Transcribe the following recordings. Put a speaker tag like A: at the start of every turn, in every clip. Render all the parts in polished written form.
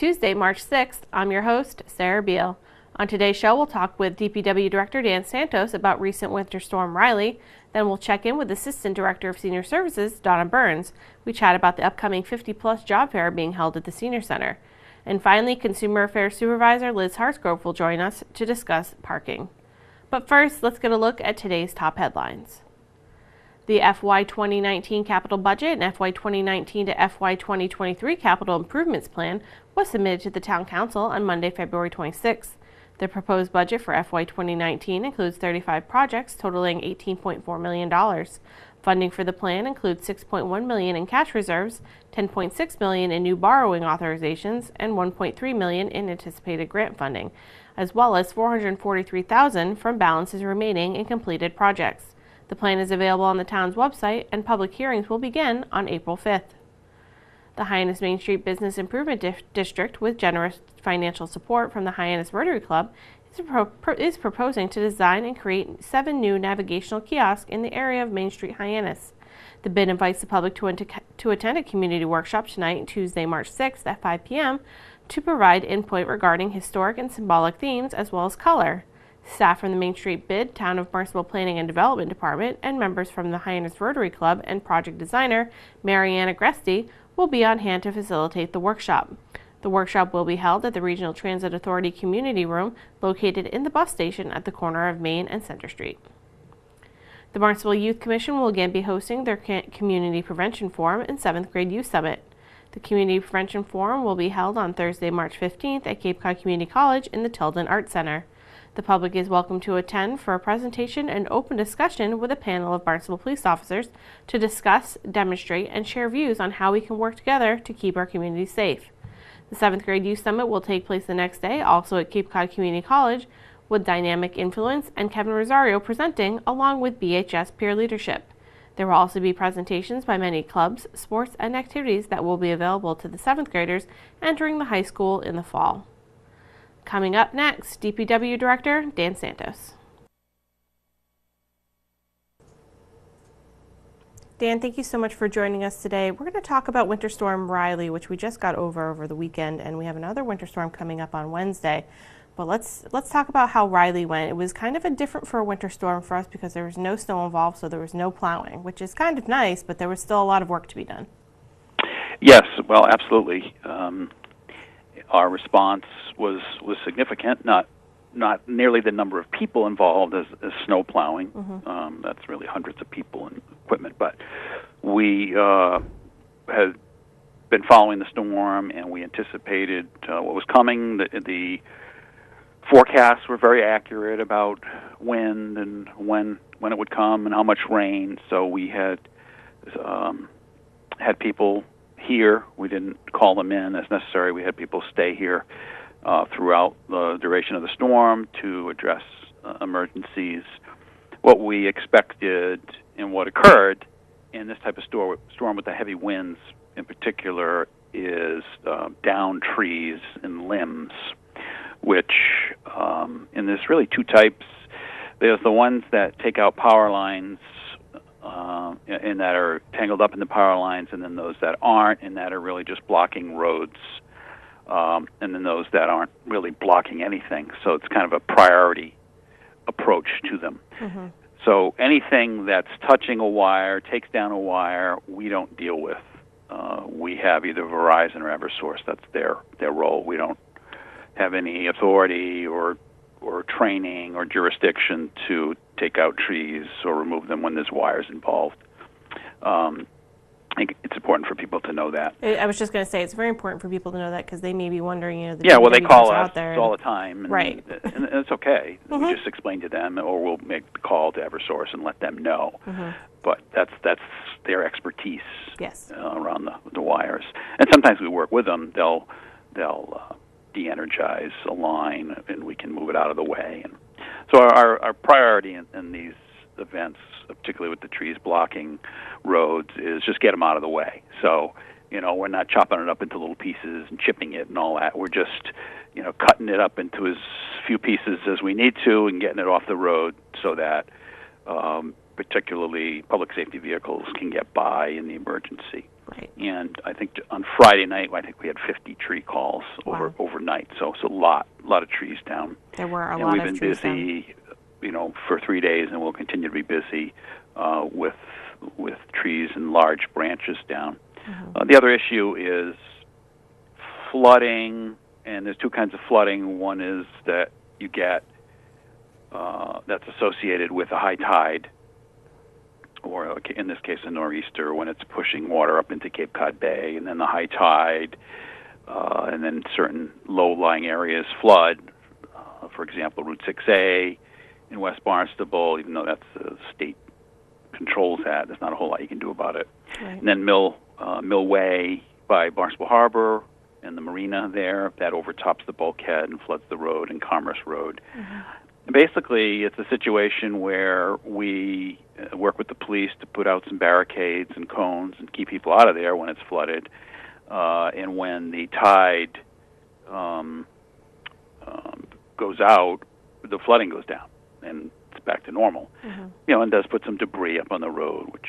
A: Tuesday, March 6th. I'm your host, Sarah Beal. On today's show, we'll talk with DPW Director Dan Santos about recent Winter Storm Riley. Then we'll check in with Assistant Director of Senior Services, Donna Burns. We chat about the upcoming 50-plus job fair being held at the Senior Center. And finally, Consumer Affairs Supervisor Liz Hartsgrove will join us to discuss parking. But first, let's get a look at today's top headlines. The FY 2019 capital budget and FY 2019 to FY 2023 capital improvements plan was submitted to the Town Council on Monday, February 26th. The proposed budget for FY 2019 includes 35 projects totaling $18.4 million. Funding for the plan includes $6.1 million in cash reserves, $10.6 million in new borrowing authorizations, and $1.3 million in anticipated grant funding, as well as $443,000 from balances remaining in completed projects. The plan is available on the town's website, and public hearings will begin on April 5th. The Hyannis Main Street Business Improvement District, with generous financial support from the Hyannis Rotary Club, is proposing to design and create 7 new navigational kiosks in the area of Main Street, Hyannis. The bid invites the public to attend a community workshop tonight, Tuesday, March 6th at 5 p.m. to provide input regarding historic and symbolic themes as well as color. Staff from the Main Street Bid, Town of Barnstable Planning and Development Department, and members from the Hyannis Rotary Club and project designer, Mariana Gresti, will be on hand to facilitate the workshop. The workshop will be held at the Regional Transit Authority Community Room, located in the bus station at the corner of Main and Center Street. The Barnstable Youth Commission will again be hosting their Community Prevention Forum and 7th Grade Youth Summit. The Community Prevention Forum will be held on Thursday, March 15th at Cape Cod Community College in the Tilden Arts Center. The public is welcome to attend for a presentation and open discussion with a panel of Barnstable police officers to discuss, demonstrate, and share views on how we can work together to keep our community safe. The 7th Grade Youth Summit will take place the next day, also at Cape Cod Community College, with Dynamic Influence and Kevin Rosario presenting, along with BHS Peer Leadership. There will also be presentations by many clubs, sports, and activities that will be available to the 7th graders entering the high school in the fall. Coming up next, DPW Director Dan Santos. Dan, thank you so much for joining us today. We're going to talk about Winter Storm Riley, which we just got over the weekend, and we have another winter storm coming up on Wednesday. But let's talk about how Riley went. It was kind of a different for a winter storm for us because there was no snow involved, so there was no plowing, which is kind of nice, but there was still a lot of work to be done.
B: Yes, well, absolutely. Our response was significant, not nearly the number of people involved as snow plowing. Mm-hmm. That's really hundreds of people and equipment. But we had been following the storm, and we anticipated what was coming. The forecasts were very accurate about wind and when it would come and how much rain. So we had people here. We didn't call them in as necessary. We had people stay here throughout the duration of the storm to address emergencies. What we expected and what occurred in this type of storm with the heavy winds in particular is down trees and limbs, which, and there's really 2 types. There's the ones that take out power lines and that are tangled up in the power lines, and then those that aren't and that are really just blocking roads, and then those that aren't really blocking anything. So it's kind of a priority approach to them. Mm-hmm. So anything that's touching a wire, takes down a wire, we don't deal with. We have either Verizon or Eversource. That's their role. We don't have any authority or training or jurisdiction to take out trees or remove them when there's wires involved. I think it's important for people to know that.
A: I was just going to say, it's very important for people to know that because they may be wondering,
B: they call us all the time. And,
A: right.
B: And it's okay.
A: Mm-hmm.
B: We just explain to them, or we'll make the call to Eversource and let them know.
A: Mm-hmm.
B: But that's their expertise.
A: Yes.
B: Around the wires. And sometimes we work with them. They'll de-energize a line, and we can move it out of the way. And so our priority in these events, particularly with the trees blocking roads, is just get them out of the way. So, we're not chopping it up into little pieces and chipping it and all that. We're just, cutting it up into as few pieces as we need to and getting it off the road so that particularly public safety vehicles can get by in the emergency.
A: Right.
B: And I think on Friday night, I think we had 50 tree calls
A: Wow.
B: overnight. So it's a lot of trees down.
A: There were a
B: And
A: lot
B: we've
A: of
B: been
A: trees
B: busy, for 3 days, and we'll continue to be busy with trees and large branches down. The other issue is flooding, and there's two kinds of flooding. One is that you get that's associated with a high tide, or in this case a nor'easter, when it's pushing water up into Cape Cod Bay, and then the high tide, and then certain low-lying areas flood. For example, Route 6A in West Barnstable, even though that's the state controls that, there's not a whole lot you can do about it.
A: Right.
B: And then Mill Way by Barnstable Harbor and the marina there, that overtops the bulkhead and floods the road and Commerce Road. And basically, it's a situation where we work with the police to put out some barricades and cones and keep people out of there when it's flooded. And when the tide goes out, the flooding goes down, and it's back to normal. And does put some debris up on the road, which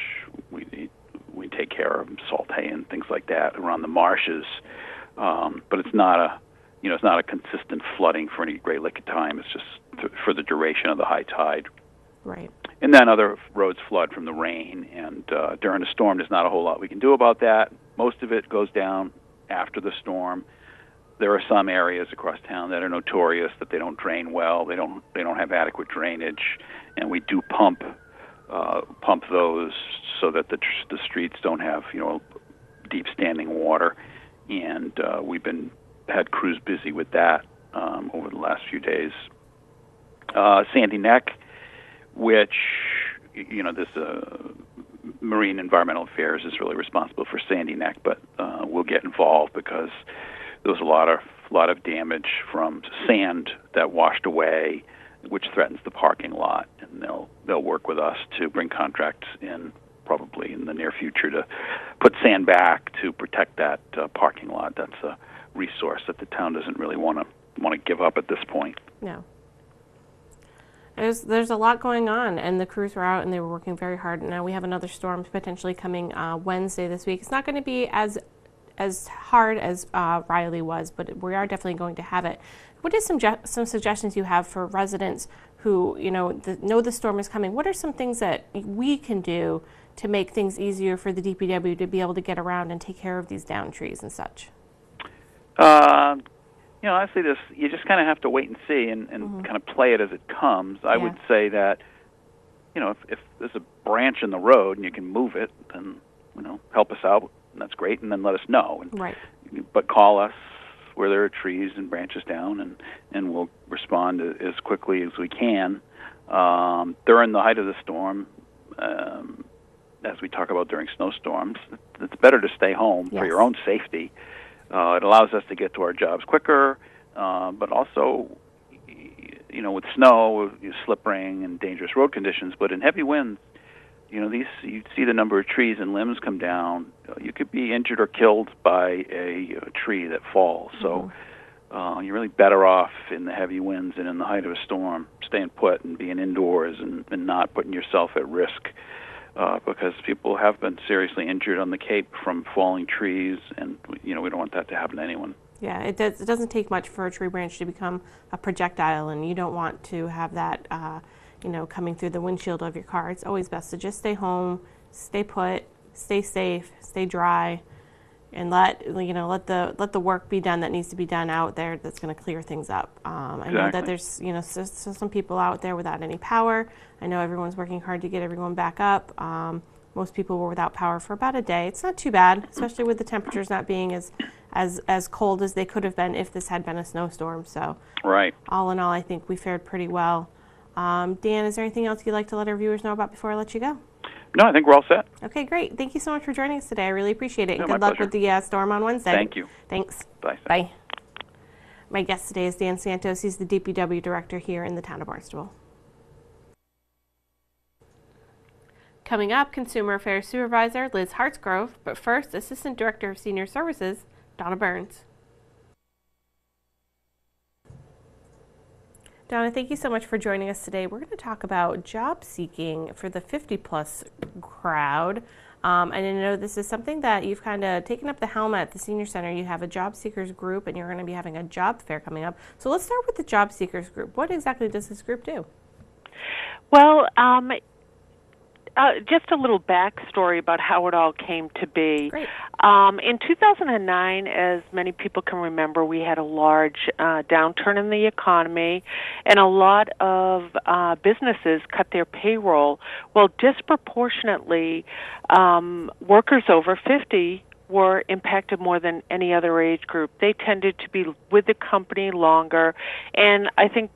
B: we take care of, salt hay and things like that around the marshes. But it's not a consistent flooding for any great length of time. It's just for the duration of the high tide.
A: Right.
B: And then other roads flood from the rain, and during a storm, there's not a whole lot we can do about that. Most of it goes down after the storm. There are some areas across town that are notorious that they don't drain well. They don't have adequate drainage, and we do pump those so that the streets don't have deep standing water. And we've had crews busy with that over the last few days. Sandy Neck, which this Marine Environmental Affairs is really responsible for Sandy Neck, but we'll get involved because there was a lot of damage from sand that washed away, which threatens the parking lot, and they'll work with us to bring contracts in probably in the near future to put sand back to protect that parking lot. That's a resource that the town doesn't really want to give up at this point.
A: No. There's a lot going on, and the crews were out and they were working very hard. Now we have another storm potentially coming Wednesday this week. It's not going to be as hard as Riley was, but we are definitely going to have it. What is some suggestions you have for residents who know the storm is coming? What are some things that we can do to make things easier for the DPW to be able to get around and take care of these down trees and such?
B: Honestly, you just kind of have to wait and see and kind of play it as it comes. I would say that, if there's a branch in the road and you can move it, then, help us out, and that's great, and then let us know.
A: Right.
B: But call us where there are trees and branches down, and we'll respond as quickly as we can. During the height of the storm, as we talk about during snowstorms, it's better to stay home for your own safety. It allows us to get to our jobs quicker, but also, with snow, slippering and dangerous road conditions. But in heavy winds, you see the number of trees and limbs come down. You could be injured or killed by a tree that falls. So you're really better off in the heavy winds and in the height of a storm, staying put and being indoors and not putting yourself at risk. Because people have been seriously injured on the Cape from falling trees, and we don't want that to happen to anyone.
A: Yeah, it doesn't take much for a tree branch to become a projectile, and you don't want to have that, coming through the windshield of your car. It's always best to just stay home, stay put, stay safe, stay dry, and let the work be done that needs to be done out there. That's going to clear things up. I know that there's some people out there without any power. I know everyone's working hard to get everyone back up. Most people were without power for about a day. It's not too bad, especially with the temperatures not being as cold as they could have been if this had been a snowstorm. So,
B: right.
A: All in all, I think we fared pretty well. Dan, is there anything else you'd like to let our viewers know about before I let you go?
B: No, I think we're all set.
A: Okay, great. Thank you so much for joining us today. I really appreciate it.
B: Yeah,
A: Good luck with the storm on Wednesday.
B: Thank you.
A: Thanks.
B: Bye.
A: Bye. My guest today is Dan Santos. He's the DPW director here in the town of Barnstable. Coming up, Consumer Affairs Supervisor Liz Hartsgrove, but first, Assistant Director of Senior Services, Donna Burns. Donna, thank you so much for joining us today. We're going to talk about job seeking for the 50-plus crowd. And I know this is something that you've kind of taken up the helm at the Senior Center. You have a job seekers group, and you're going to be having a job fair coming up. So let's start with the job seekers group. What exactly does this group do?
C: Well, just a little backstory about how it all came to be.
A: Great.
C: In 2009, as many people can remember, we had a large downturn in the economy, and a lot of businesses cut their payroll. Well, disproportionately, workers over 50 were impacted more than any other age group. They tended to be with the company longer, and I think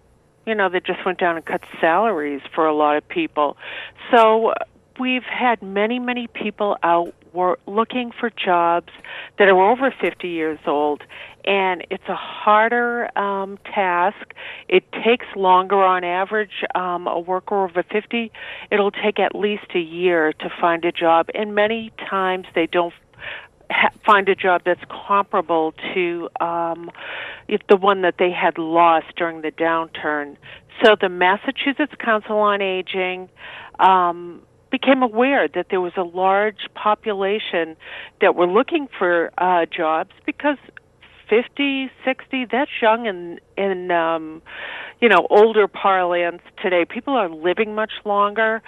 C: they just went down and cut salaries for a lot of people. So we've had many, many people out looking for jobs that are over 50 years old, and it's a harder task. It takes longer on average. A worker over 50, it'll take at least a year to find a job, and many times they don't find a job that's comparable to if the one that they had lost during the downturn. So the Massachusetts Council on Aging became aware that there was a large population that were looking for jobs because 50, 60, that's young in older parlance today. People are living much longer.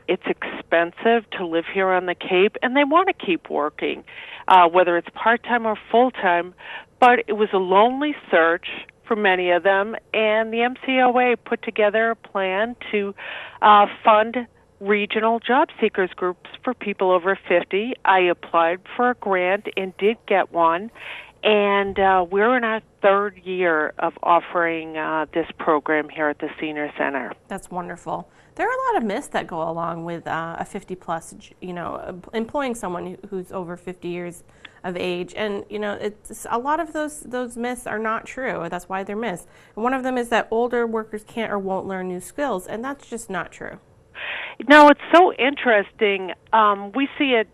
C: It's expensive to live here on the Cape, and they want to keep working, whether it's part-time or full-time. But it was a lonely search for many of them, and the MCOA put together a plan to fund regional job seekers groups for people over 50. I applied for a grant and did get one. And we're in our third year of offering this program here at the Senior Center.
A: That's wonderful. There are a lot of myths that go along with a 50-plus, employing someone who's over 50 years of age. And, it's a lot of those myths are not true. That's why they're myths. And one of them is that older workers can't or won't learn new skills, and that's just not true.
C: No, it's so interesting. We see it.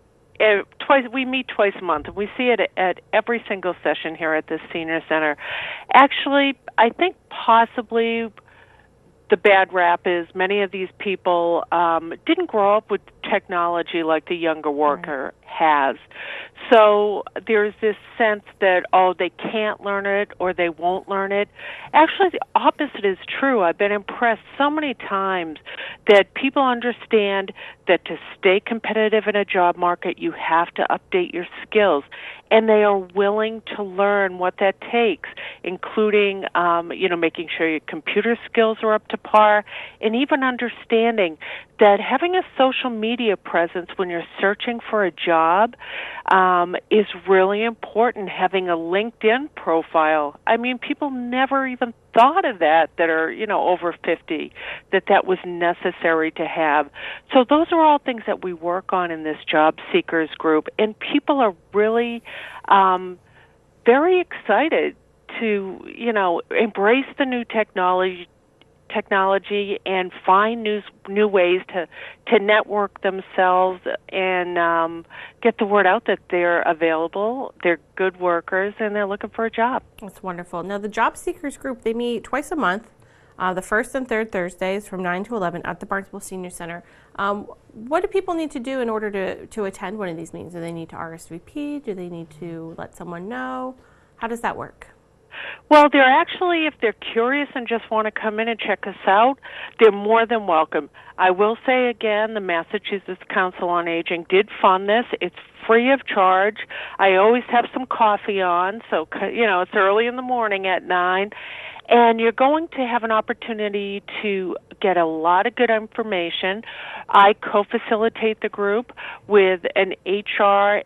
C: We meet twice a month, and we see it at every single session here at the Senior Center. Actually, I think possibly the bad rap is many of these people didn't grow up with technology like the younger worker has. So there's this sense that, they can't learn it or they won't learn it. Actually, the opposite is true. I've been impressed so many times that people understand that to stay competitive in a job market, you have to update your skills. And they are willing to learn what that takes, including, making sure your computer skills are up to par, and even understanding that having a social media presence when you're searching for a job is really important. Having a LinkedIn profile. I mean, people never even thought of that are, over 50, that was necessary to have. So those are all things that we work on in this job seekers group, and people are really very excited to, embrace the new technology and find new ways to network themselves and get the word out that they're available, they're good workers, and they're looking for a job.
A: That's wonderful. Now, the Job Seekers Group, they meet twice a month, the first and third Thursdays from 9 to 11 at the Barnstable Senior Center. What do people need to do in order to attend one of these meetings? Do they need to RSVP? Do they need to let someone know? How does that work?
C: Well, they're actually, if they're curious and just want to come in and check us out, they're more than welcome. I will say again, the Massachusetts Council on Aging did fund this. It's free of charge. I always have some coffee on, so, it's early in the morning at 9. And you're going to have an opportunity to get a lot of good information. I co-facilitate the group with an HR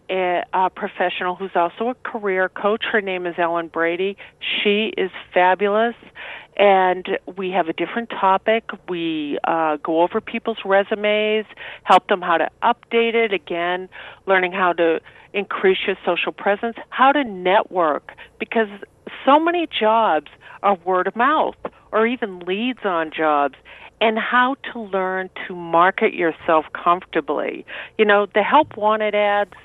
C: professional who's also a career coach. Her name is Ellen Brady. She is fabulous. And we have a different topic. We go over people's resumes, help them how to update it, again, learning how to increase your social presence, how to network, because so many jobs are word of mouth or even leads on jobs, and how to learn to market yourself comfortably. The help wanted ads,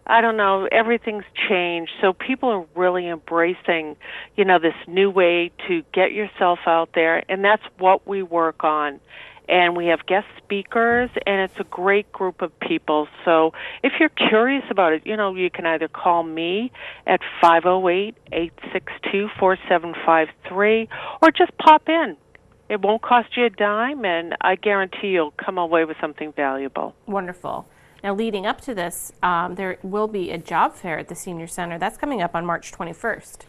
C: I don't know, everything's changed. So people are really embracing, this new way to get yourself out there, and that's what we work on. and we have guest speakers, and it's a great group of people. So if you're curious about it, you can either call me at 508-862-4753 or just pop in. It won't cost you a dime, and I guarantee you'll come away with something valuable.
A: Wonderful. Now, leading up to this, there will be a job fair at the Senior Center. That's coming up on March 21st.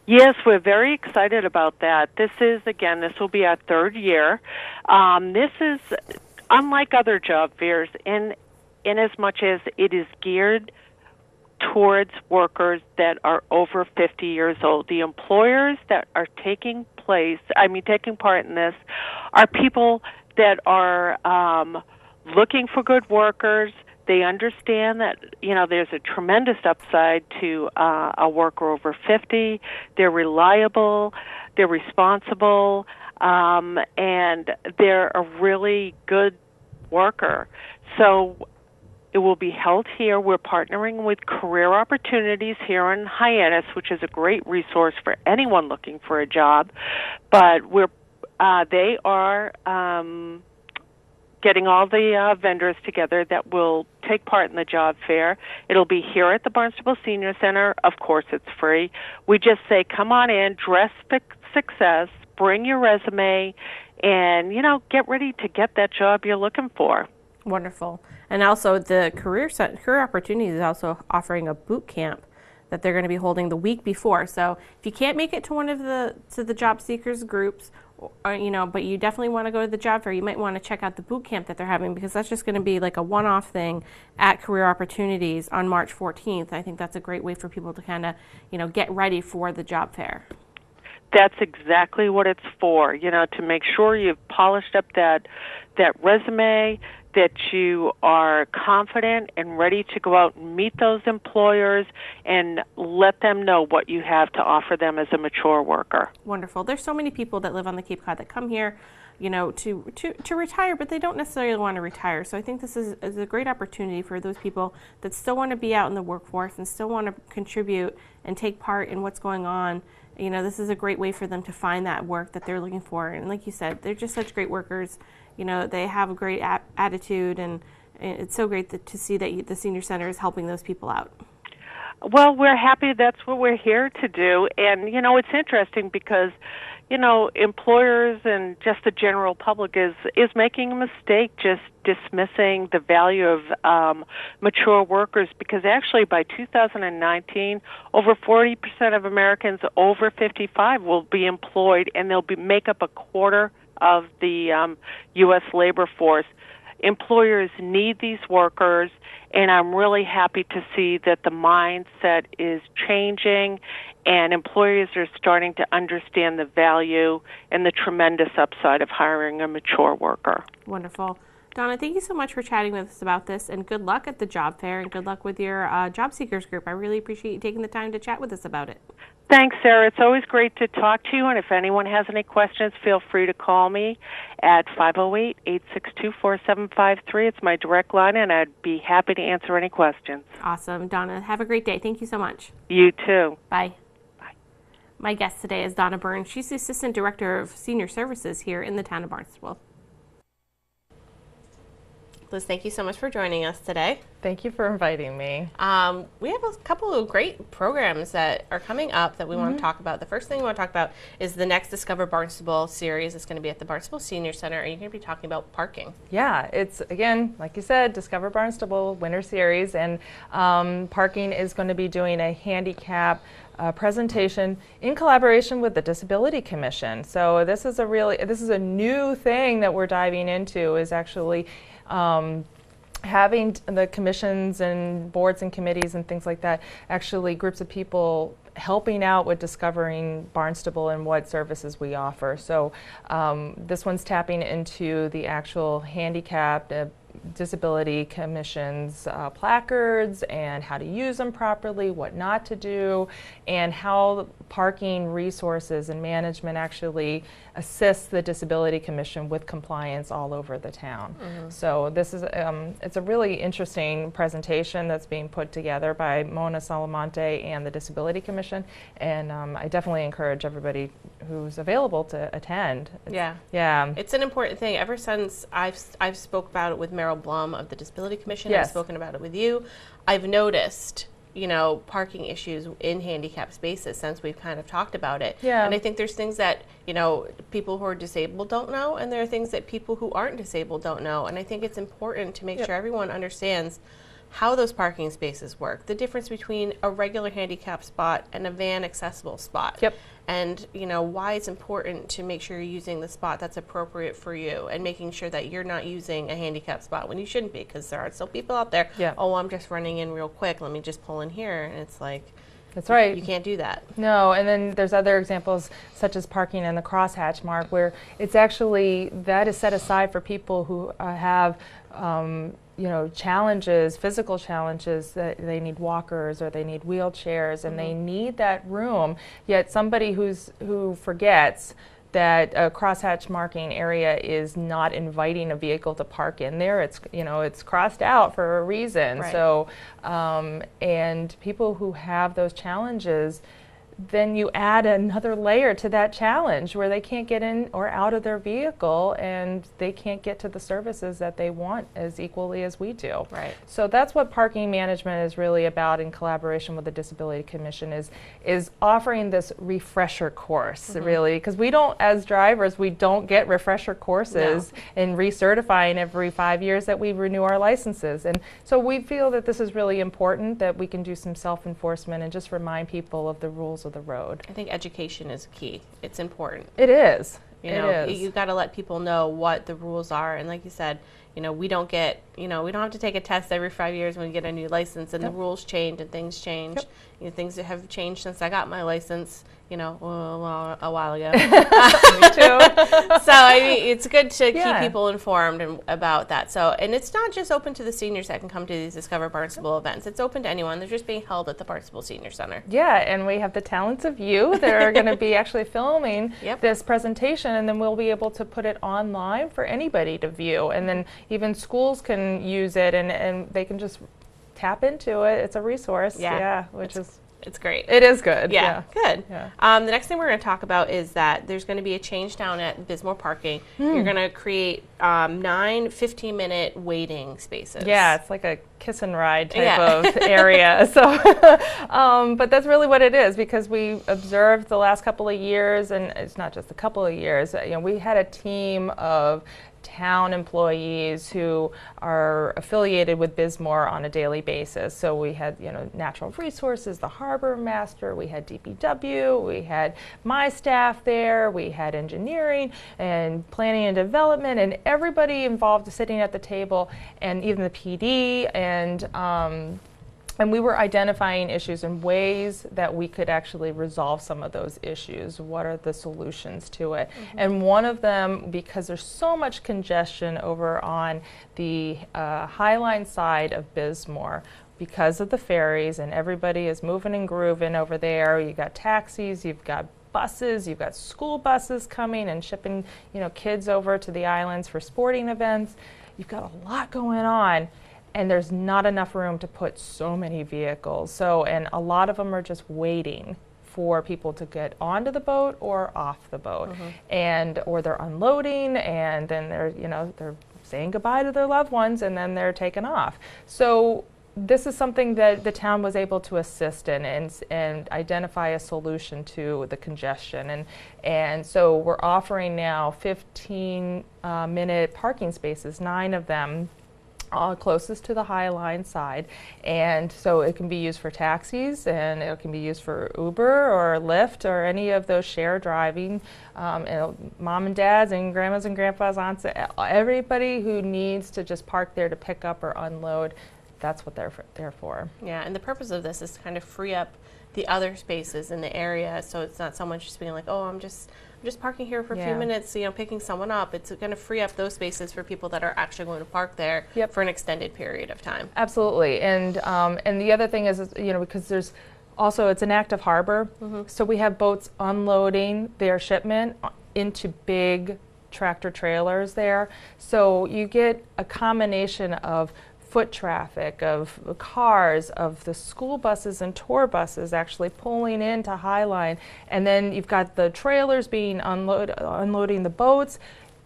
C: Yes, we're very excited about that. This will be our third year. This is unlike other job fairs in as much as it is geared towards workers that are over 50 years old. The employers that are taking part in this are people that are looking for good workers. They understand that, there's a tremendous upside to a worker over 50. They're reliable, they're responsible, and they're a really good worker. So it will be held here. We're partnering with Career Opportunities here in Hyannis, which is a great resource for anyone looking for a job. But they are getting all the vendors together that will take part in the job fair. It'll be here at the Barnstable Senior Center. Of course, it's free. We just say, come on in, dress for success, bring your resume, and, get ready to get that job you're looking for.
A: Wonderful. And also the Career Opportunities is also offering a boot camp that they're going to be holding the week before. So if you can't make it to one of the job seekers groups, but you definitely want to go to the job fair, you might want to check out the boot camp that they're having, because that's just going to be like a one-off thing at Career Opportunities on March 14th. I think that's a great way for people to kind of, get ready for the job fair.
C: That's exactly what it's for, to make sure you've polished up that resume, that you are confident and ready to go out and meet those employers and let them know what you have to offer them as a mature worker.
A: Wonderful. There's so many people that live on the Cape Cod that come here, to retire, but they don't necessarily want to retire. So I think this is a great opportunity for those people that still want to be out in the workforce and still want to contribute and take part in what's going on. This is a great way for them to find that work that they're looking for. And like you said, they're just such great workers. They have a great attitude, and it's so great to see that the Senior Center is helping those people out.
C: Well, we're happy that's what we're here to do. And, it's interesting because, employers and just the general public is making a mistake just dismissing the value of mature workers, because actually by 2019, over 40% of Americans over 55 will be employed, and they'll make up a quarter of the U.S. labor force. Employers need these workers, and I'm really happy to see that the mindset is changing, and employers are starting to understand the value and the tremendous upside of hiring a mature worker.
A: Wonderful. Donna, thank you so much for chatting with us about this, and good luck at the job fair, and good luck with your job seekers group. I really appreciate you taking the time to chat with us about it.
C: Thanks, Sarah. It's always great to talk to you, and if anyone has any questions, feel free to call me at 508-862-4753. It's my direct line, and I'd be happy to answer any questions.
A: Awesome. Donna, have a great day. Thank you so much.
C: You too.
A: Bye. My guest today is Donna Burns. She's the Assistant Director of Senior Services here in the town of Barnstable. Liz, thank you so much for joining us today.
D: Thank you for inviting me.
A: We have a couple of great programs that are coming up that we want to talk about. The first thing we want to talk about is the next Discover Barnstable series. It's going to be at the Barnstable Senior Center, and you're going to be talking about parking.
D: Yeah, it's, again, like you said, Discover Barnstable Winter Series, and parking is going to be doing a handicap presentation in collaboration with the Disability Commission. So this is a new thing that we're diving into, is actually having the commissions and boards and committees and things like that, actually groups of people helping out with discovering Barnstable and what services we offer. So this one's tapping into the actual handicap Disability Commission's placards and how to use them properly, what not to do, and how parking resources and management actually assists the Disability Commission with compliance all over the town. So this is it's a really interesting presentation that's being put together by Mona Salamonte and the Disability Commission, and I definitely encourage everybody who's available to attend. Yeah.
A: It's an important thing. Ever since I've spoke about it with Meryl Blum of the Disability Commission,
D: Yes.
A: I've spoken about it with you, I've noticed, you know, parking issues in handicapped spaces since we've kind of talked about it.
D: Yeah.
A: And I think there's things that, you know, people who are disabled don't know, and there are things that people who aren't disabled don't know. And I think it's important to make sure everyone understands how those parking spaces work, the difference between a regular handicap spot and a van accessible spot.
D: Yep.
A: And, you know, why it's important to make sure you're using the spot that's appropriate for you, and making sure that you're not using a handicap spot when you shouldn't be, because there are still people out there, oh, I'm just running in real quick, let me just pull in here. And it's like,
D: that's right.
A: You can't do that.
D: No, and then there's other examples such as parking in the crosshatch mark, where it's actually, that is set aside for people who have you know, challenges, physical challenges, that they need walkers or they need wheelchairs, and they need that room. Yet somebody who forgets that a crosshatch marking area is not inviting a vehicle to park in there. It's, you know, it's crossed out for a reason.
A: Right.
D: So, and people who have those challenges, then you add another layer to that challenge where they can't get in or out of their vehicle, and they can't get to the services that they want as equally as we do.
A: Right.
D: So that's what parking management is really about, in collaboration with the Disability Commission, is offering this refresher course, really, because we don't, as drivers, we don't get refresher courses in recertifying every 5 years that we renew our licenses. And so we feel that this is really important, that we can do some self-enforcement and just remind people of the rules of the road.
A: I think education is key. It's important.
D: It is.
A: You know, you got to let people know what the rules are. And like you said, you know, we don't get, you know, we don't have to take a test every 5 years when we get a new license, and the rules change and things change. You know, things that have changed since I got my license, you know, a while ago.
D: Me too.
A: So I mean, it's good to keep people informed about that. So, and it's not just open to the seniors that can come to these Discover Barnstable events. It's open to anyone. They're just being held at the Barnstable Senior Center.
D: Yeah, and we have the talents of you that are going to be actually filming this presentation, and then we'll be able to put it online for anybody to view. And then even schools can use it, and they can just tap into it. It's a resource.
A: It's great.
D: It is good.
A: Good.
D: Yeah.
A: The next thing we're going to talk about is that there's going to be a change down at Bismore Parking. You're going to create 9 15-minute waiting spaces.
D: Yeah, it's like a kiss and ride type of area. So, but that's really what it is, because we observed the last couple of years, and it's not just a couple of years. You know, we had a team of town employees who are affiliated with Bismore on a daily basis. So we had, you know, natural resources, the harbor master, we had DPW, we had my staff there, we had engineering and planning and development, and everybody involved sitting at the table, and even the PD, and we were identifying issues and ways that we could actually resolve some of those issues. What are the solutions to it? And one of them, because there's so much congestion over on the Highline side of Bismore, because of the ferries, and everybody is moving and grooving over there. You got taxis, you've got buses, you've got school buses coming and shipping, you know, kids over to the islands for sporting events. You've got a lot going on, and there's not enough room to put so many vehicles. So, and a lot of them are just waiting for people to get onto the boat or off the boat, or they're unloading, and then they're saying goodbye to their loved ones, and then they're taken off. So this is something that the town was able to assist in and identify a solution to the congestion. And so we're offering now 15-minute parking spaces, 9 of them, closest to the Highline side, and so it can be used for taxis, and it can be used for Uber or Lyft or any of those share driving. Mom and dads and grandmas and grandpas, aunts, everybody who needs to just park there to pick up or unload, that's what they're there for.
A: Yeah, and the purpose of this is to kind of free up the other spaces in the area, so it's not someone just being like, oh, I'm just just parking here for a few
D: Yeah.
A: minutes, picking someone up. It's going to free up those spaces for people that are actually going to park there
D: Yep.
A: for an extended period of time.
D: Absolutely. And the other thing is, because there's also, it's an active harbor, so we have boats unloading their shipment into big tractor trailers there. So you get a combination of foot traffic, of cars, of the school buses and tour buses actually pulling into Highline, and then you've got the trailers being unloading the boats.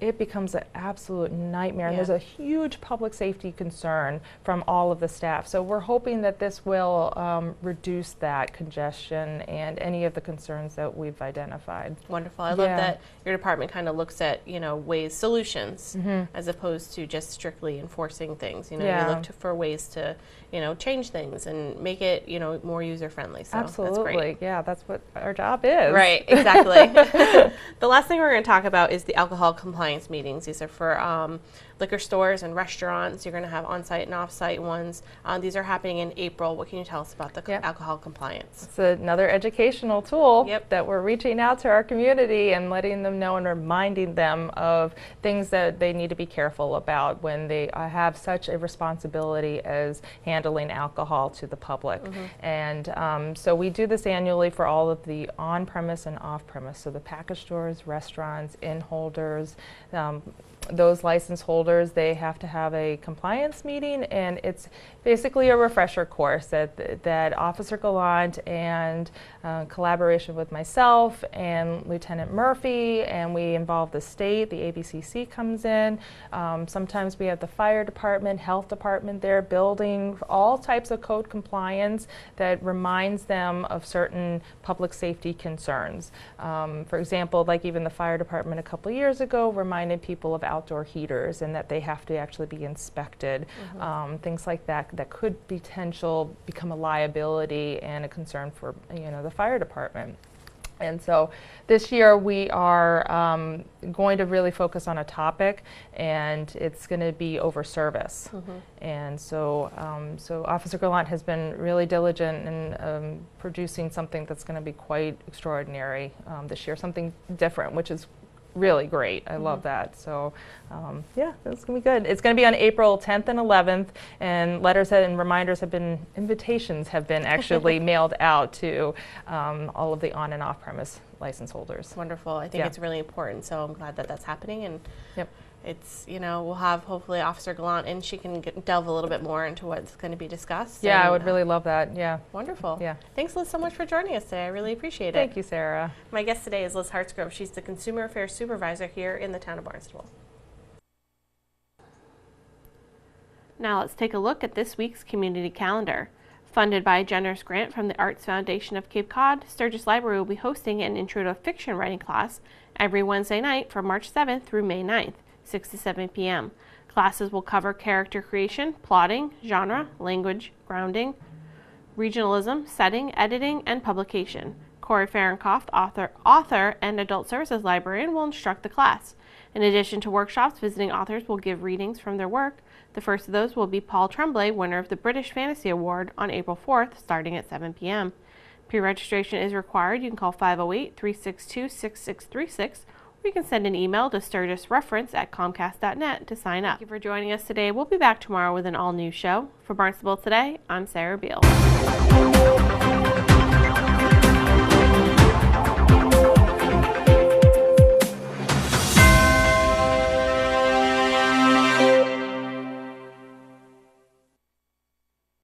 D: It becomes an absolute nightmare, and there's a huge public safety concern from all of the staff. So we're hoping that this will reduce that congestion and any of the concerns that we've identified.
A: Wonderful. I love that your department kind of looks at, solutions as opposed to just strictly enforcing things. You look for ways to, change things and make it, more user-friendly. So
D: Absolutely.
A: that's great.
D: Yeah, that's what our job is.
A: Right, exactly. The last thing we're going to talk about is the alcohol compliance meetings. These are for liquor stores and restaurants. You're going to have on-site and off-site ones. These are happening in April. What can you tell us about the alcohol compliance?
D: It's another educational tool
A: Yep.
D: that we're reaching out to our community and letting them know and reminding them of things that they need to be careful about when they have such a responsibility as handling alcohol to the public. And so we do this annually for all of the on-premise and off-premise, so the package stores, restaurants, inn holders, those license holders, they have to have a compliance meeting, and it's basically a refresher course that Officer Gallant and collaboration with myself and Lieutenant Murphy, and we involve the state, the ABCC comes in. Sometimes we have the fire department, health department there, building, all types of code compliance that reminds them of certain public safety concerns. For example, like even the fire department a couple of years ago reminded people of outdoor heaters and that they have to actually be inspected. Things like that could become a liability and a concern for the fire department. And so this year we are going to really focus on a topic, and it's going to be over service. And so Officer Gallant has been really diligent in producing something that's going to be quite extraordinary this year, something different, which is really great. I love that. So yeah, it's going to be good. It's going to be on April 10th and 11th, and letters and reminders invitations have been actually mailed out to all of the on and off premise license holders.
A: Wonderful. I think it's really important. So I'm glad that that's happening. And it's, we'll have hopefully Officer Gallant, and she can delve a little bit more into what's going to be discussed.
D: Yeah,
A: and,
D: I would really love that. Yeah.
A: Wonderful.
D: Yeah.
A: Thanks, Liz, so much for joining us today. I really appreciate it.
D: Thank you, Sarah.
A: My guest today is Liz Hartsgrove. She's the Consumer Affairs Supervisor here in the town of Barnstable. Now let's take a look at this week's community calendar. Funded by a generous grant from the Arts Foundation of Cape Cod, Sturgis Library will be hosting an Intro to Fiction writing class every Wednesday night from March 7th through May 9th. 6 to 7 p.m. Classes will cover character creation, plotting, genre, language, grounding, regionalism, setting, editing, and publication. Corey Fahrenkopf, author and adult services librarian, will instruct the class. In addition to workshops, visiting authors will give readings from their work. The first of those will be Paul Tremblay, winner of the British Fantasy Award, on April 4th, starting at 7 p.m. Pre-registration is required. You can call 508-362-6636, you can send an email to sturgisreference@comcast.net to sign up. Thank you for joining us today. We'll be back tomorrow with an all-new show. For Barnstable Today, I'm Sarah Beal.